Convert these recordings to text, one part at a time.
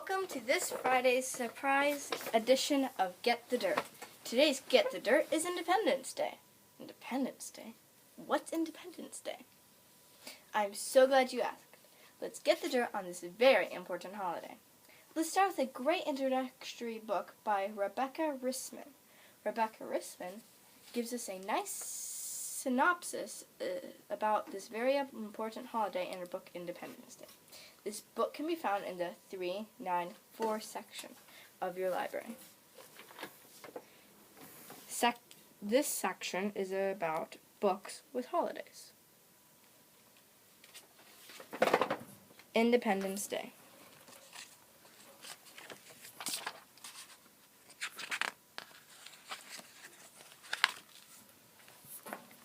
Welcome to this Friday's surprise edition of Get the Dirt. Today's Get the Dirt is Independence Day. Independence Day? What's Independence Day? I'm so glad you asked. Let's get the dirt on this very important holiday. Let's start with a great introductory book by Rebecca Rissman. Rebecca Rissman gives us a nice synopsis about this very important holiday in her book Independence Day. This book can be found in the 394 section of your library. This section is about books with holidays. Independence Day.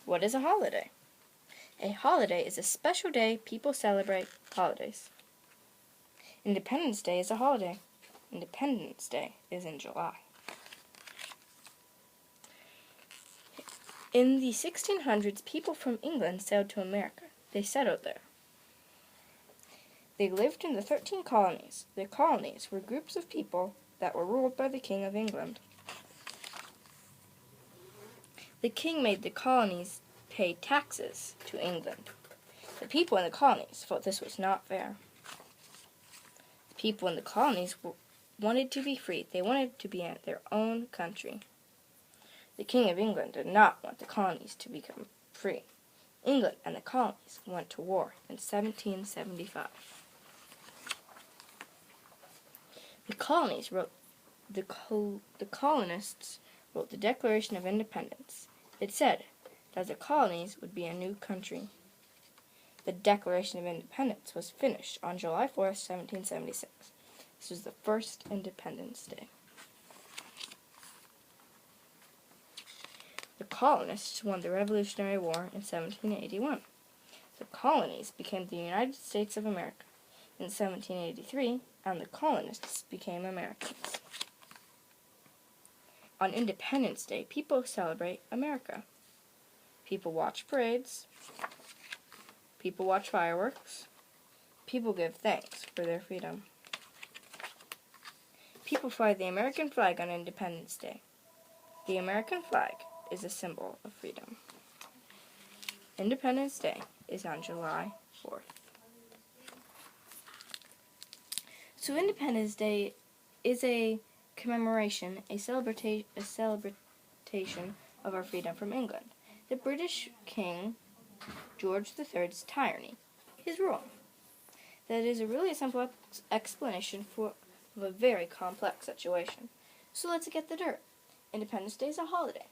What is a holiday? A holiday is a special day people celebrate holidays. Independence Day is a holiday. Independence Day is in July. In the 1600s, people from England sailed to America. They settled there. They lived in the 13 colonies. The colonies were groups of people that were ruled by the King of England. The king made the colonies pay taxes to England. The people in the colonies felt this was not fair. The people in the colonies wanted to be free. They wanted to be in their own country. The King of England did not want the colonies to become free. England and the colonies went to war in 1775. The colonists wrote the Declaration of Independence. It said that the colonies would be a new country. The Declaration of Independence was finished on July 4th, 1776. This was the first Independence Day. The colonists won the Revolutionary War in 1781. The colonies became the United States of America in 1783, and the colonists became Americans. On Independence Day, people celebrate America. People watch parades. People watch fireworks. People give thanks for their freedom. People fly the American flag on Independence Day. The American flag is a symbol of freedom. Independence Day is on July 4th. So Independence Day is a commemoration, a celebration of our freedom from England. The British King George III's tyranny, his rule. That is a really simple explanation of a very complex situation. So let's get the dirt. Independence Day is a holiday.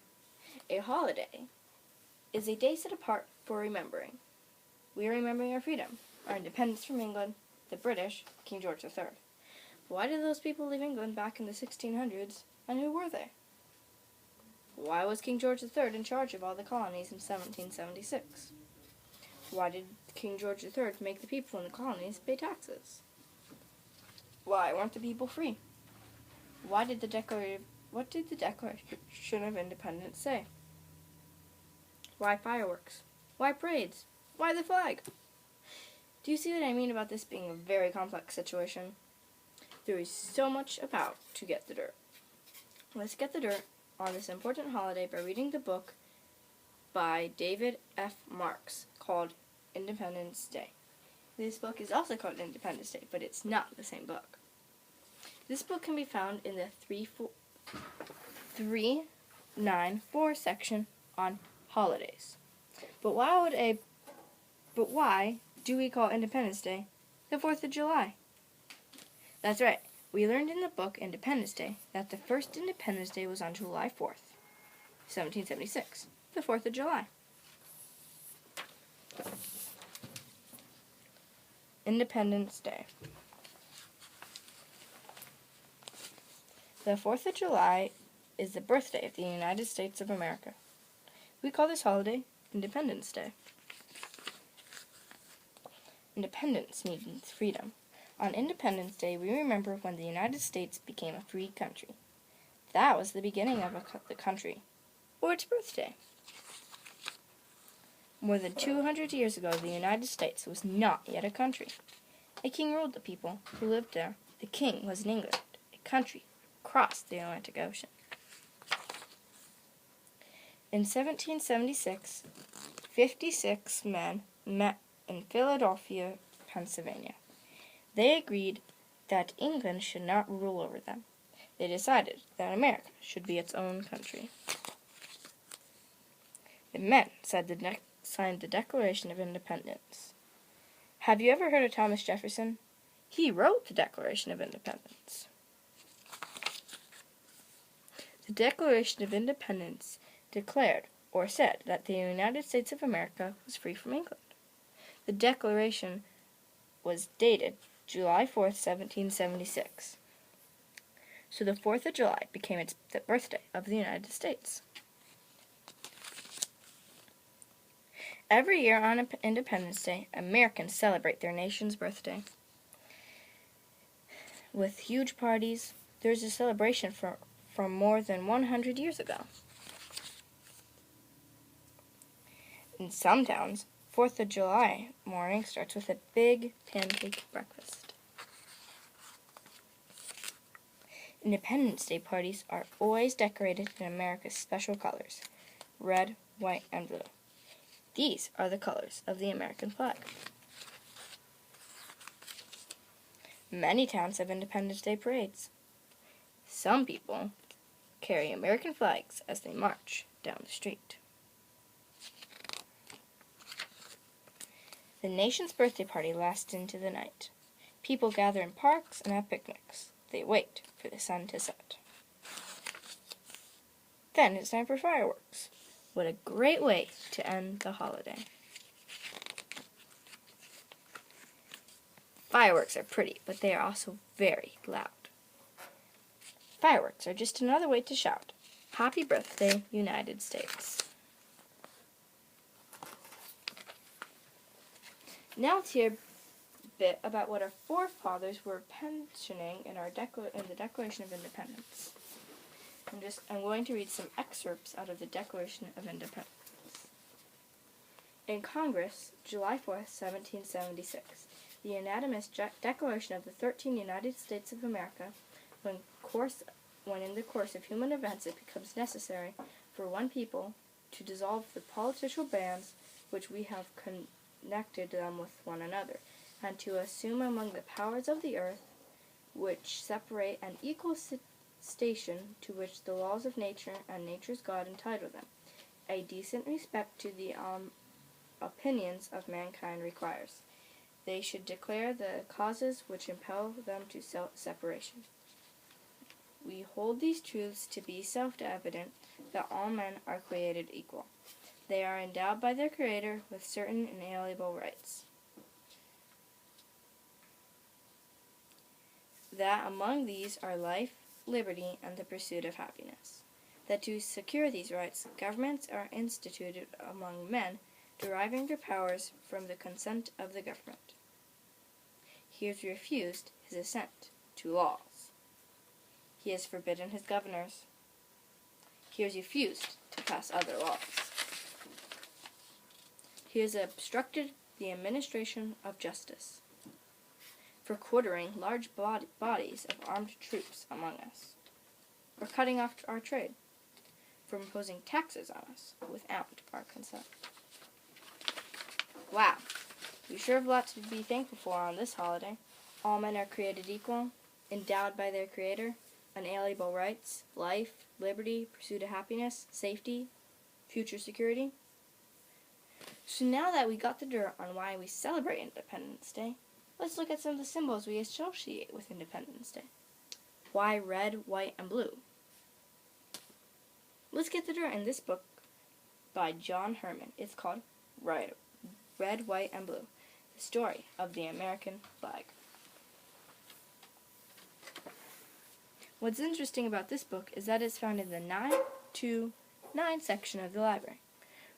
A holiday is a day set apart for remembering. We are remembering our freedom, our independence from England, the British, King George III. Why did those people leave England back in the 1600s, and who were they? Why was King George III in charge of all the colonies in 1776? Why did King George III make the people in the colonies pay taxes? Why weren't the people free? What did the Declaration of Independence say? Why fireworks? Why parades? Why the flag? Do you see what I mean about this being a very complex situation? There is so much about to get the dirt. Let's get the dirt on this important holiday by reading the book by David F. Marks called Independence Day. This book is also called Independence Day, but it's not the same book. This book can be found in the 394 section on holidays. But why do we call Independence Day the 4th of July? That's right. We learned in the book Independence Day that the first Independence Day was on July 4th, 1776, the 4th of July. Independence Day. The 4th of July is the birthday of the United States of America. We call this holiday Independence Day. Independence means freedom. On Independence Day, we remember when the United States became a free country. That was the beginning of the country, or its birthday. More than 200 years ago, the United States was not yet a country. A king ruled the people who lived there. The king was in England, a country across the Atlantic Ocean. In 1776, 56 men met in Philadelphia, Pennsylvania. They agreed that England should not rule over them. They decided that America should be its own country. The men signed the Declaration of Independence. Have you ever heard of Thomas Jefferson? He wrote the Declaration of Independence. The Declaration of Independence declared or said that the United States of America was free from England. The Declaration was dated July 4th, 1776. So the 4th of July became the birthday of the United States. Every year on Independence Day, Americans celebrate their nation's birthday. With huge parties, there's a celebration from more than 100 years ago. In some towns, 4th of July morning starts with a big pancake breakfast. Independence Day parties are always decorated in America's special colors, red, white, and blue. These are the colors of the American flag. Many towns have Independence Day parades. Some people carry American flags as they march down the street. The nation's birthday party lasts into the night. People gather in parks and have picnics. They wait for the sun to set. Then it's time for fireworks. What a great way to end the holiday. Fireworks are pretty, but they are also very loud. Fireworks are just another way to shout, "Happy birthday, United States." Now let's hear a bit about what our forefathers were pensioning in the Declaration of Independence. I'm going to read some excerpts out of the Declaration of Independence. In Congress, July 4th, 1776, the unanimous Declaration of the 13 United States of America, when in the course of human events it becomes necessary for one people to dissolve the political bands which we have connected them with one another, and to assume among the powers of the earth, which separate an equal station to which the laws of nature and nature's God entitle them, a decent respect to the opinions of mankind requires. They should declare the causes which impel them to separation. We hold these truths to be self-evident, that all men are created equal. They are endowed by their Creator with certain inalienable rights. That among these are life, liberty, and the pursuit of happiness. That to secure these rights, governments are instituted among men, deriving their powers from the consent of the government. He has refused his assent to laws. He has forbidden his governors. He has refused to pass other laws. He has obstructed the administration of justice, for quartering large bodies of armed troops among us, or cutting off our trade, for imposing taxes on us without our consent. Wow, we sure have lots to be thankful for on this holiday. All men are created equal, endowed by their Creator, unalienable rights, life, liberty, pursuit of happiness, safety, future security. So now that we got the dirt on why we celebrate Independence Day, let's look at some of the symbols we associate with Independence Day. Why red, white, and blue? Let's get the dirt in this book by John Herman. It's called Red, White, and Blue, the story of the American flag. What's interesting about this book is that it's found in the 9 to 9 section of the library.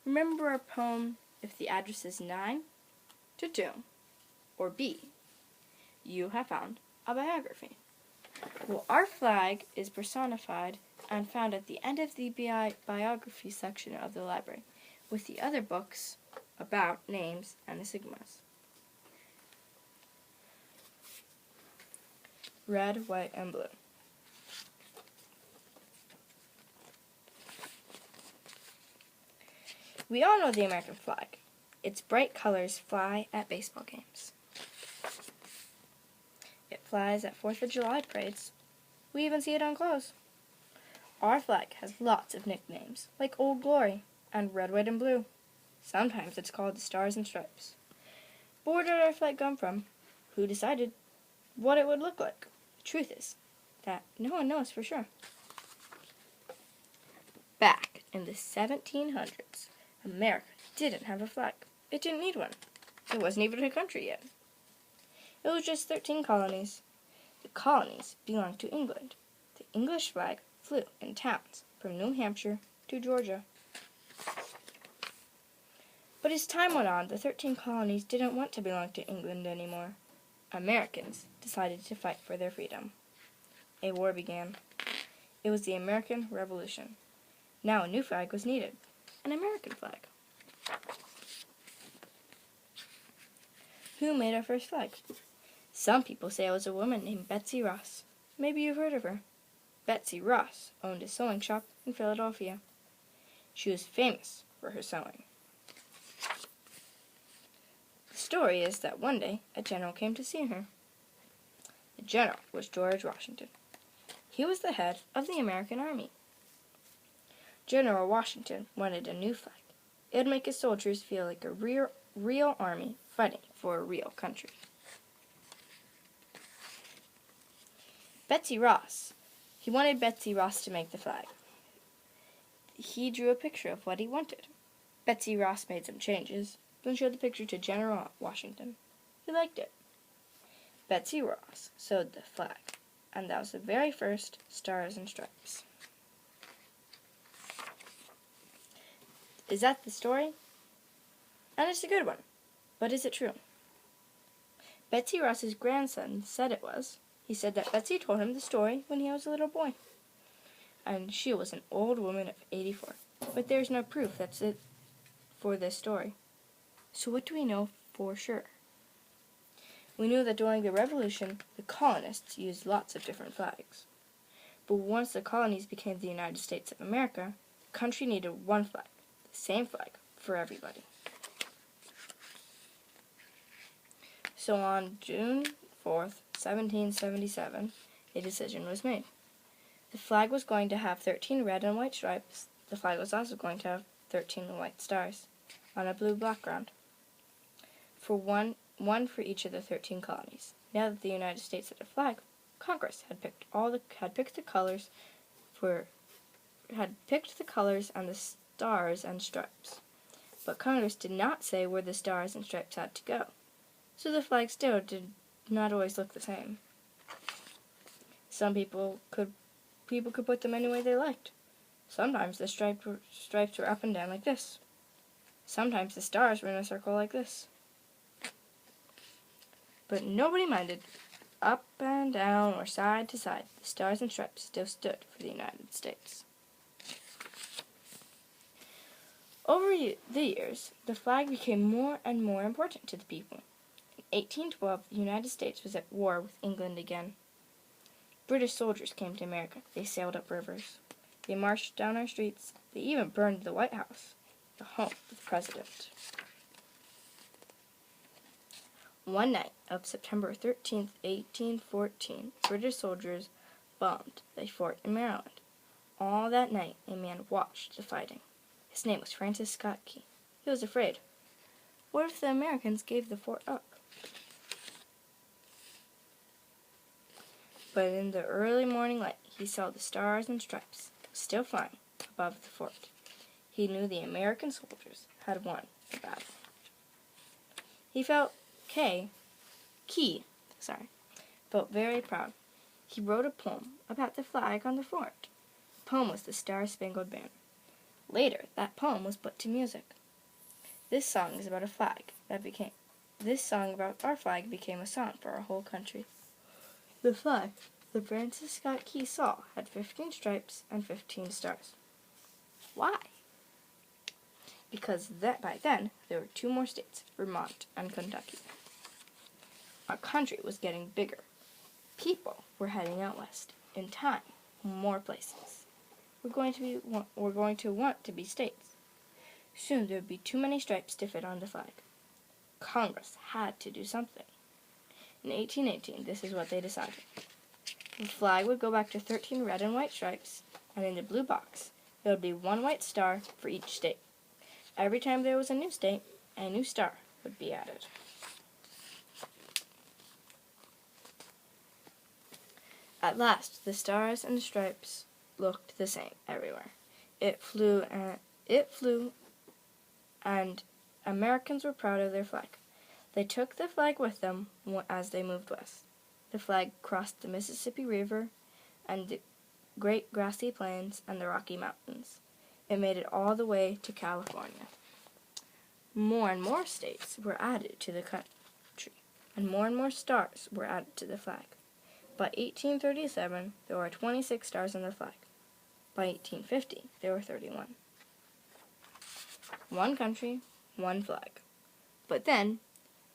Remember our poem, If the Address is 9 to 2, or B, you have found a biography. Well, our flag is personified and found at the end of the biography section of the library, with the other books about names and insignias. red, white, and blue. We all know the American flag. Its bright colors fly at baseball games. It flies at 4th of July parades. We even see it on clothes. Our flag has lots of nicknames, like Old Glory and Red, White, and Blue. Sometimes it's called the Stars and Stripes. But where did our flag come from? Who decided what it would look like? The truth is that no one knows for sure. Back in the 1700s, America didn't have a flag. It didn't need one. It wasn't even a country yet. It was just 13 colonies. The colonies belonged to England. The English flag flew in towns from New Hampshire to Georgia. But as time went on, the 13 colonies didn't want to belong to England anymore. Americans decided to fight for their freedom. A war began. It was the American Revolution. Now a new flag was needed, an American flag. Who made our first flag? Some people say it was a woman named Betsy Ross. Maybe you've heard of her. Betsy Ross owned a sewing shop in Philadelphia. She was famous for her sewing. The story is that one day a general came to see her. The general was George Washington. He was the head of the American Army. General Washington wanted a new flag. It would make his soldiers feel like a real army fighting for a real country. He wanted Betsy Ross to make the flag. He drew a picture of what he wanted. Betsy Ross made some changes, then showed the picture to General Washington. He liked it. Betsy Ross sewed the flag, and that was the very first Stars and Stripes. Is that the story? And it's a good one. But is it true? Betsy Ross's grandson said it was. He said that Betsy told him the story when he was a little boy. And she was an old woman of 84. But there's no proof that's it for this story. So what do we know for sure? We knew that during the Revolution, the colonists used lots of different flags. But once the colonies became the United States of America, the country needed one flag, the same flag for everybody. So on June 4th, 1777, a decision was made. The flag was going to have 13 red and white stripes. The flag was also going to have 13 white stars on a blue background. For one for each of the 13 colonies. Now that the United States had a flag, Congress had picked the colors and the stars and stripes. But Congress did not say where the stars and stripes had to go. So the flag still did not always look the same. Some people could put them any way they liked. Sometimes the stripes were up and down like this. Sometimes the stars were in a circle like this. But nobody minded. Up and down or side to side, the stars and stripes still stood for the United States. Over the years, the flag became more and more important to the people. In 1812, the United States was at war with England again. British soldiers came to America. They sailed up rivers. They marched down our streets. They even burned the White House, the home of the president. One night of September 13th, 1814, British soldiers bombed a fort in Maryland. All that night, a man watched the fighting. His name was Francis Scott Key. He was afraid. What if the Americans gave the fort up? But in the early morning light, he saw the stars and stripes still flying above the fort. He knew the American soldiers had won the battle. He felt felt very proud. He wrote a poem about the flag on the fort. The poem was the Star-Spangled Banner. Later, that poem was put to music. This song about our flag became a song for our whole country. The flag that Francis Scott Key saw had 15 stripes and 15 stars. Why? Because by then, there were 2 more states, Vermont and Kentucky. Our country was getting bigger. People were heading out west. In time, more places. We're going to want to be states. Soon there would be too many stripes to fit on the flag. Congress had to do something. In 1818, this is what they decided. The flag would go back to 13 red and white stripes, and in the blue box, there would be one white star for each state. Every time there was a new state, a new star would be added. At last, the stars and stripes looked the same everywhere. It flew, and Americans were proud of their flag. They took the flag with them as they moved west. The flag crossed the Mississippi River and the great grassy plains and the Rocky Mountains. It made it all the way to California. More and more states were added to the country, and more stars were added to the flag. By 1837, there were 26 stars on the flag. By 1850, there were 31. One country, one flag. But then,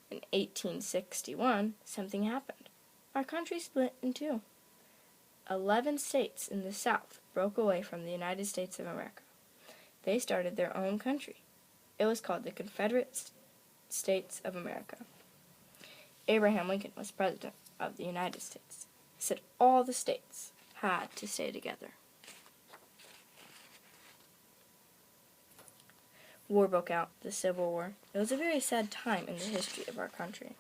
in 1861, something happened. Our country split in two. 11 states in the South broke away from the United States of America. They started their own country. It was called the Confederate States of America. Abraham Lincoln was president of the United States. He said all the states had to stay together. War broke out, the Civil War. It was a very sad time in the history of our country.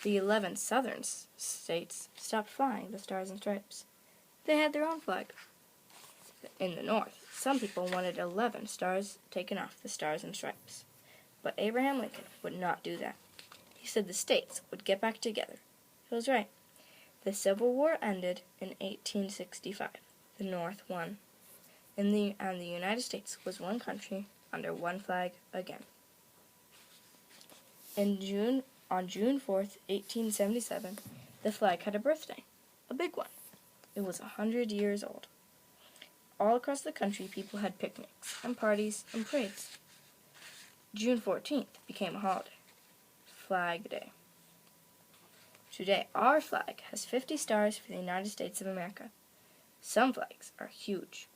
The 11 southern states stopped flying the stars and stripes. They had their own flag. In the north, some people wanted 11 stars taken off the stars and stripes. But Abraham Lincoln would not do that. He said the states would get back together. He was right. The Civil War ended in 1865. The North won. And the United States was one country under one flag again. On June 4th, 1877, the flag had a birthday, a big one. It was 100 years old. All across the country, people had picnics and parties and parades. June 14th became a holiday, Flag Day. Today, our flag has 50 stars for the United States of America. Some flags are huge.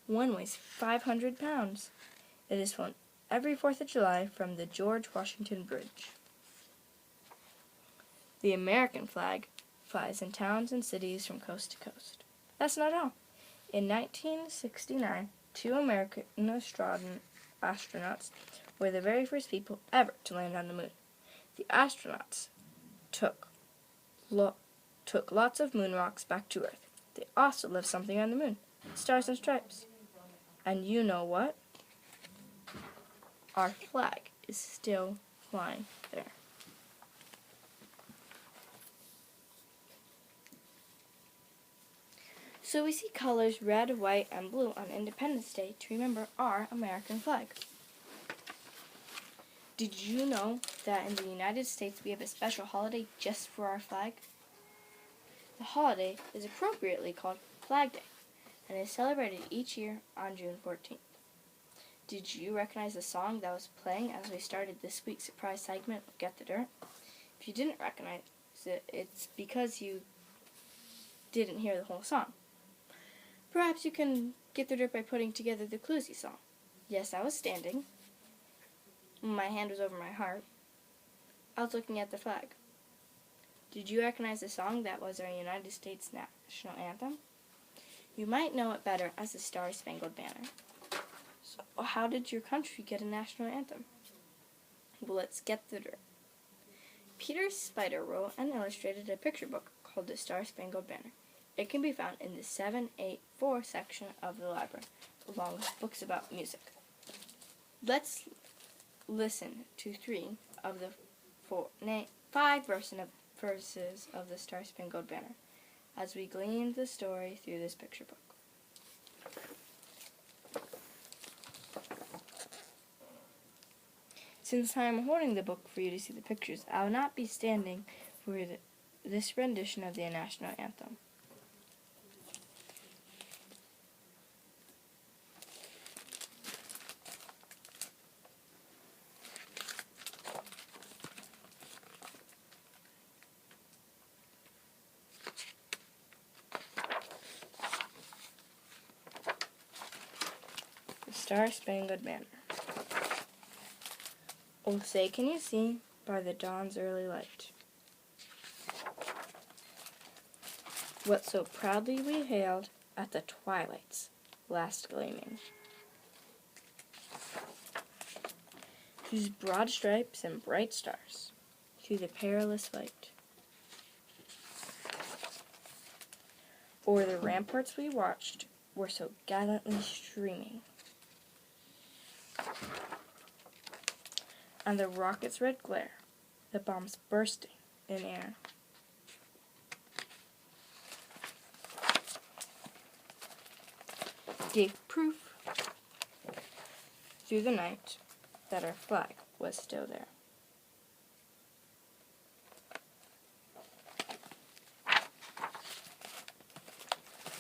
One weighs 500 pounds. It is flown every 4th of July from the George Washington Bridge. The American flag flies in towns and cities from coast to coast. That's not all. In 1969, 2 American astronauts were the very first people ever to land on the moon. The astronauts took lots of moon rocks back to Earth. They also left something on the moon, stars and stripes. And you know what? Our flag is still flying there. So we see colors red, white, and blue on Independence Day to remember our American flag. Did you know that in the United States we have a special holiday just for our flag? The holiday is appropriately called Flag Day and is celebrated each year on June 14th. Did you recognize the song that was playing as we started this week's surprise segment of Get the Dirt? If you didn't recognize it, it's because you didn't hear the whole song. Perhaps you can get the dirt by putting together the clues you saw. Yes, I was standing. My hand was over my heart. I was looking at the flag. Did you recognize the song that was our United States national anthem? You might know it better as the Star-Spangled Banner. So how did your country get a national anthem? Well, let's get the dirt. Peter Spider wrote and illustrated a picture book called the Star-Spangled Banner. It can be found in the 784 section of the library, along with books about music. Let's listen to 3 of the 5 verses of the Star-Spangled Banner as we glean the story through this picture book. Since I am holding the book for you to see the pictures, I will not be standing for this rendition of the national anthem. Star-Spangled Banner. Oh, say can you see by the dawn's early light what so proudly we hailed at the twilight's last gleaming, whose broad stripes and bright stars through the perilous fight o'er the ramparts we watched were so gallantly streaming, and the rocket's red glare, the bombs bursting in air, gave proof through the night that our flag was still there.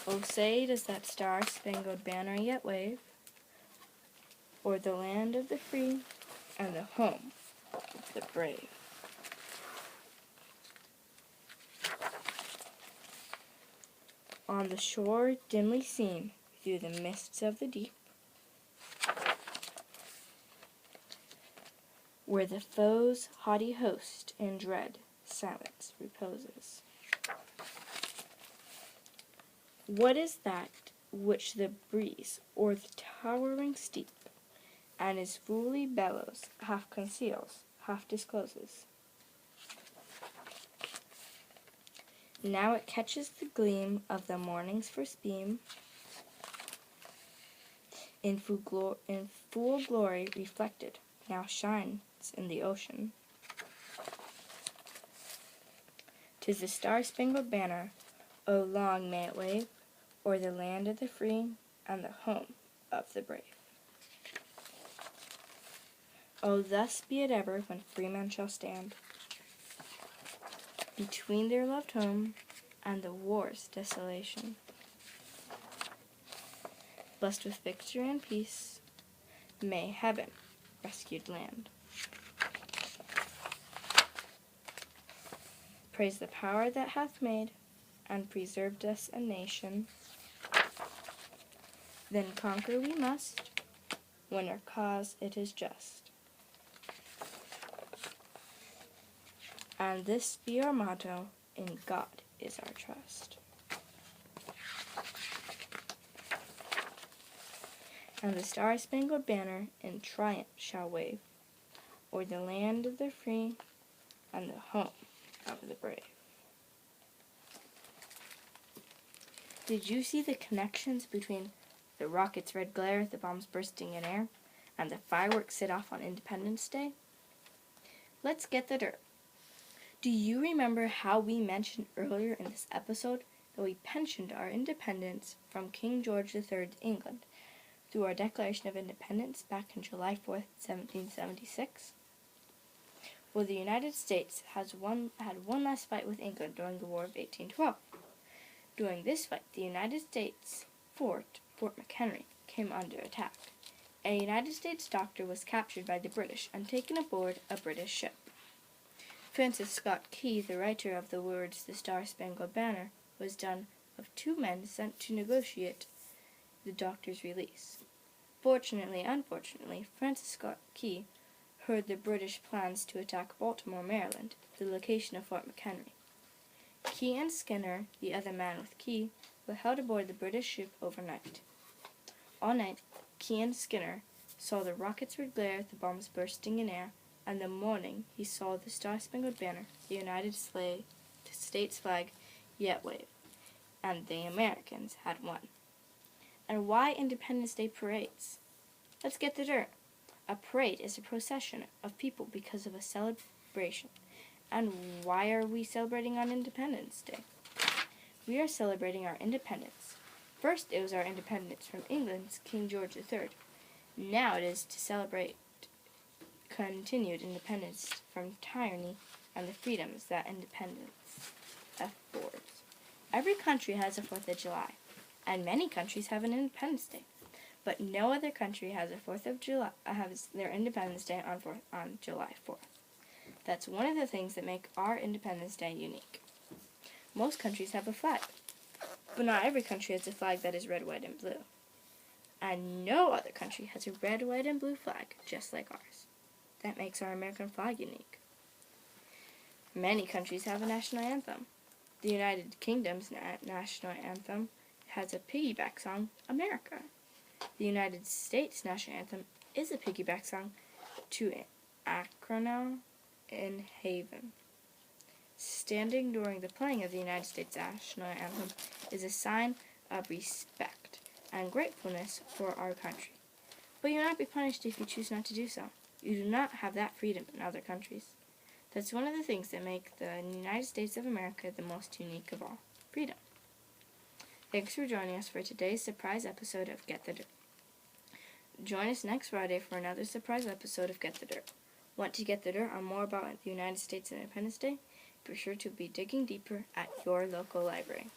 Oh, say does that star-spangled banner yet wave o'er the land of the free and the home of the brave? On the shore dimly seen through the mists of the deep, where the foe's haughty host in dread silence reposes. What is that which the breeze o'er the towering steep and his woolly bellows half conceals, half discloses? Now it catches the gleam of the morning's first beam, in full glory reflected, now shines in the ocean. 'Tis the star-spangled banner, oh long may it wave o'er the land of the free and the home of the brave. Oh, thus be it ever when freemen shall stand between their loved home and the war's desolation. Blessed with victory and peace, may heaven rescued land. Praise the power that hath made and preserved us a nation. Then conquer we must, when our cause it is just. And this be our motto, in God is our trust. And the star-spangled banner in triumph shall wave o'er the land of the free and the home of the brave. Did you see the connections between the rocket's red glare, the bombs bursting in air, and the fireworks set off on Independence Day? Let's get the dirt. Do you remember how we mentioned earlier in this episode that we pensioned our independence from King George III's England through our Declaration of Independence back on July 4th, 1776? Well, the United States had one last fight with England during the War of 1812. During this fight, the United States Fort McHenry, came under attack. A United States doctor was captured by the British and taken aboard a British ship. Francis Scott Key, the writer of the words "The Star-Spangled Banner," was one of two men sent to negotiate the doctor's release. Fortunately, unfortunately, Francis Scott Key heard the British plans to attack Baltimore, Maryland, the location of Fort McHenry. Key and Skinner, the other man with Key, were held aboard the British ship overnight. All night, Key and Skinner saw the rockets red glare, the bombs bursting in air, and in the morning he saw the Star-Spangled Banner, the United States flag, yet wave, and the Americans had won. And why Independence Day parades? Let's get the dirt. A parade is a procession of people because of a celebration. And why are we celebrating on Independence Day? We are celebrating our independence. First, it was our independence from England's King George III. Now it is to celebrate continued independence from tyranny and the freedoms that independence affords. Every country has a 4th of July, and many countries have an Independence Day, but no other country has their Independence Day on July 4th. That's one of the things that make our Independence Day unique. Most countries have a flag, but not every country has a flag that is red, white, and blue. And no other country has a red, white, and blue flag just like ours. That makes our American flag unique. Many countries have a national anthem. The United Kingdom's national anthem has a piggyback song, America. The United States national anthem is a piggyback song to Acronym in Haven. Standing during the playing of the United States national anthem is a sign of respect and gratefulness for our country. But you will not be punished if you choose not to do so. You do not have that freedom in other countries. That's one of the things that make the United States of America the most unique of all, freedom. Thanks for joining us for today's surprise episode of Get the Dirt. Join us next Friday for another surprise episode of Get the Dirt. Want to get the dirt on more about the United States Independence Day? Be sure to be digging deeper at your local library.